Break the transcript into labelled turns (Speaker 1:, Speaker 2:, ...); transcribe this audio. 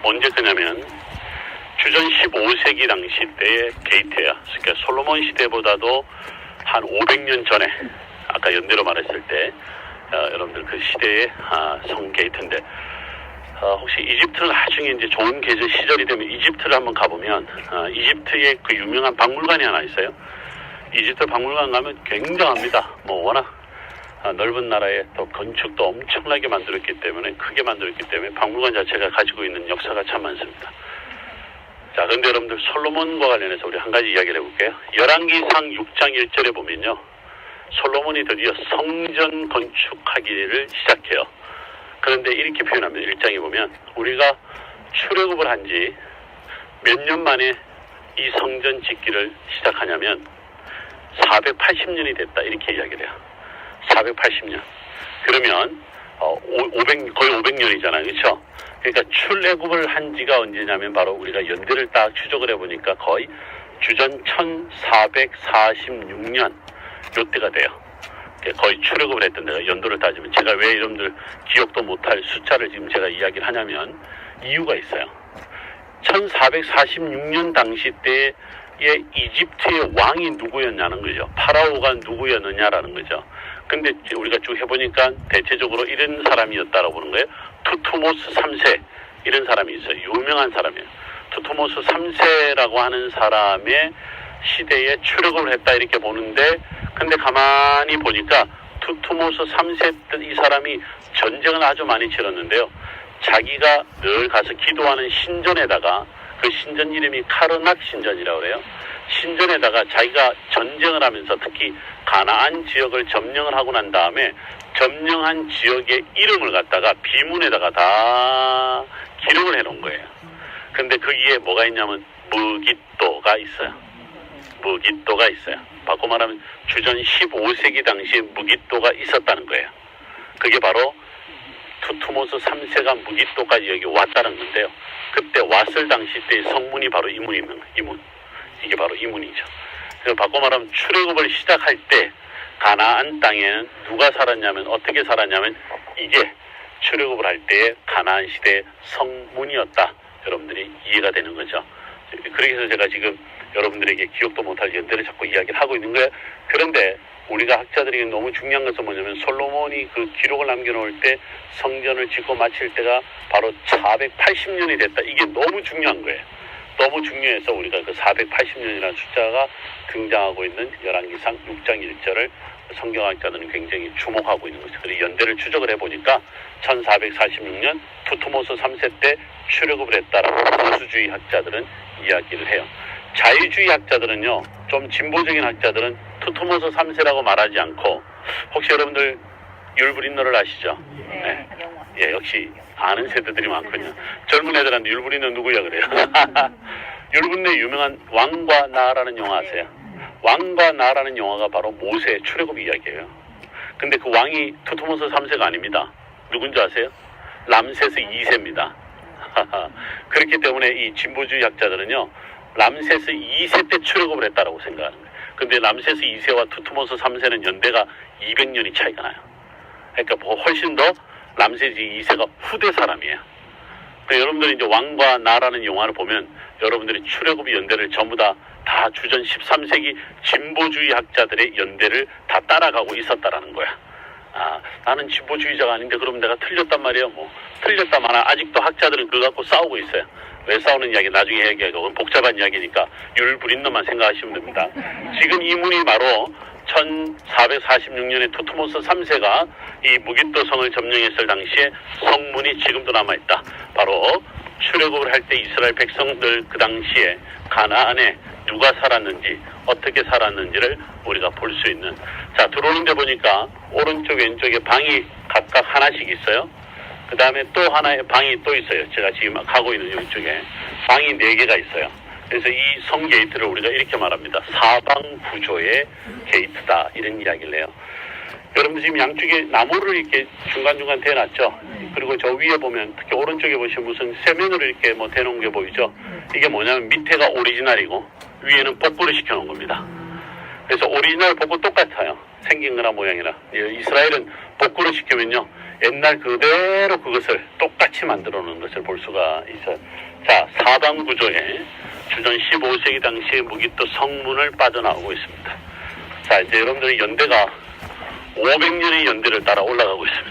Speaker 1: 언제 거냐면 주전 15세기 당시 때의 게이트예요. 그러니까 솔로몬 시대보다도 한 500년 전에 아까 연대로 말했을 때 여러분들 그 시대의 성 게이트인데 혹시 이집트는 나중에 이제 좋은 계절 시절이 되면 이집트를 한번 가보면 이집트에 그 유명한 박물관이 하나 있어요. 이집트 박물관 가면 굉장합니다. 뭐 워낙 넓은 나라에 또 건축도 엄청나게 만들었기 때문에 크게 만들었기 때문에 박물관 자체가 가지고 있는 역사가 참 많습니다. 자, 그런데 여러분들 솔로몬과 관련해서 우리 한 가지 이야기를 해볼게요. 열왕기상 6장 1절에 보면요, 솔로몬이 드디어 성전 건축하기를 시작해요. 그런데 이렇게 표현합니다. 1장에 보면 우리가 출애굽을 한 지 몇 년 만에 이 성전 짓기를 시작하냐면 480년이 됐다 이렇게 이야기를 해요. 480년. 그러면 거의 500년이잖아요. 그렇죠? 그러니까 출애굽을 한 지가 언제냐면 바로 우리가 연대를 딱 추적을 해보니까 거의 주전 1446년 요때가 돼요. 거의 출애굽을 했던 데가 연도를 따지면 제가 왜 여러분들 기억도 못할 숫자를 지금 제가 이야기를 하냐면 이유가 있어요. 1446년 당시 때의 이집트의 왕이 누구였냐는 거죠. 파라오가 누구였느냐라는 거죠. 근데 우리가 쭉 해보니까 대체적으로 이런 사람이었다라고 보는 거예요. 투투모스 3세 이런 사람이 있어요. 유명한 사람이에요. 투투모스 3세라고 하는 사람의 시대에 출애굽을 했다 이렇게 보는데, 근데 가만히 보니까 투투모스 3세 때 이 사람이 전쟁을 아주 많이 치렀는데요. 자기가 늘 가서 기도하는 신전에다가, 그 신전 이름이 카르낙 신전이라고 그래요. 신전에다가 자기가 전쟁을 하면서 특히 가나안 지역을 점령을 하고 난 다음에 점령한 지역의 이름을 갖다가 비문에다가 다 기록을 해놓은 거예요. 근데 거기에 뭐가 있냐면 무깃도가 있어요. 무깃도가 있어요. 바꿔 말하면 주전 15세기 당시에 무깃도가 있었다는 거예요. 그게 바로 투투모스 3세가 무깃도까지 여기 왔다는 건데요. 그때 왔을 당시 때의 성문이 바로 이 문이 있는 거예요. 이 문. 이게 바로 이 문이죠. 그래서 바꿔 말하면 출애굽을 시작할 때 가나안 땅에는 누가 살았냐면, 어떻게 살았냐면 이게 출애굽을 할 때의 가나안 시대의 성문이었다. 여러분들이 이해가 되는 거죠. 그래서 제가 지금 여러분들에게 기억도 못할 연대를 자꾸 이야기를 하고 있는 거예요. 그런데 우리가 학자들에게 너무 중요한 것은 뭐냐면 솔로몬이 그 기록을 남겨놓을 때 성전을 짓고 마칠 때가 바로 480년이 됐다. 이게 너무 중요한 거예요. 너무 중요해서 우리가 그 480년이라는 숫자가 등장하고 있는 열왕기상 6장 1절을 성경학자들은 굉장히 주목하고 있는 거죠. 그래서 연대를 추적을 해보니까 1446년 투투모스 3세 때 출애굽을 했다라고 보수주의 학자들은 이야기를 해요. 자유주의 학자들은요, 좀 진보적인 학자들은 투투모스 3세라고 말하지 않고, 혹시 여러분들 율브린너를 아시죠? 네. 예, 역시 아는 세대들이 많거든요. 젊은 애들한테 율브린너 누구야 그래요. 율브린너의 유명한 왕과 나라는 영화 아세요? 왕과 나라는 영화가 바로 모세의 출애굽 이야기예요. 근데 그 왕이 투투모스 3세가 아닙니다. 누군지 아세요? 람세스 2세입니다. 그렇기 때문에 이 진보주의 학자들은요, 람세스 2세 때 출애굽을 했다라고 생각하는 거예요. 근데 람세스 2세와 투투모스 3세는 연대가 200년이 차이가 나요. 그러니까 뭐 훨씬 더 람세스 2세가 후대 사람이에요. 그러니까 여러분들이 이제 왕과 나라는 영화를 보면 여러분들이 출애굽의 연대를 전부 다 주전 13세기 진보주의 학자들의 연대를 다 따라가고 있었다라는 거야. 나는 진보주의자가 아닌데 그러면 내가 틀렸단 말이에요. 뭐 틀렸다만 아직도 학자들은 그거 갖고 싸우고 있어요. 왜 싸우는 이야기 나중에 얘기하고, 복잡한 이야기니까 율브린너만 생각하시면 됩니다. 지금 이 문이 바로 1446년에 투투모스 3세가 이 무깃도 성을 점령했을 당시에 성문이 지금도 남아있다. 바로 출애굽을 할 때 이스라엘 백성들 그 당시에 가나안에 누가 살았는지 어떻게 살았는지를 우리가 볼 수 있는, 자, 들어오는데 보니까 오른쪽 왼쪽에 방이 각각 하나씩 있어요. 그 다음에 또 하나의 방이 또 있어요. 제가 지금 가고 있는 이쪽에 방이 4개가 있어요. 그래서 이 성 게이트를 우리가 이렇게 말합니다. 사방 구조의 게이트다, 이런 이야기를 해요. 여러분 지금 양쪽에 나무를 이렇게 중간중간 대놨죠. 그리고 저 위에 보면 특히 오른쪽에 보시면 무슨 세면으로 이렇게 뭐 대놓은 게 보이죠. 이게 뭐냐면 밑에가 오리지널이고 위에는 복구를 시켜놓은 겁니다. 그래서 오리지널 복구 똑같아요. 생긴 거나 모양이나. 이스라엘은 복구를 시키면요, 옛날 그대로 그것을 똑같이 만들어 놓은 것을 볼 수가 있어요. 자, 사방 구조에 주전 15세기 당시의 무기또 성문을 빠져나오고 있습니다. 자, 이제 여러분들이 연대가 500년의 연대를 따라 올라가고 있습니다.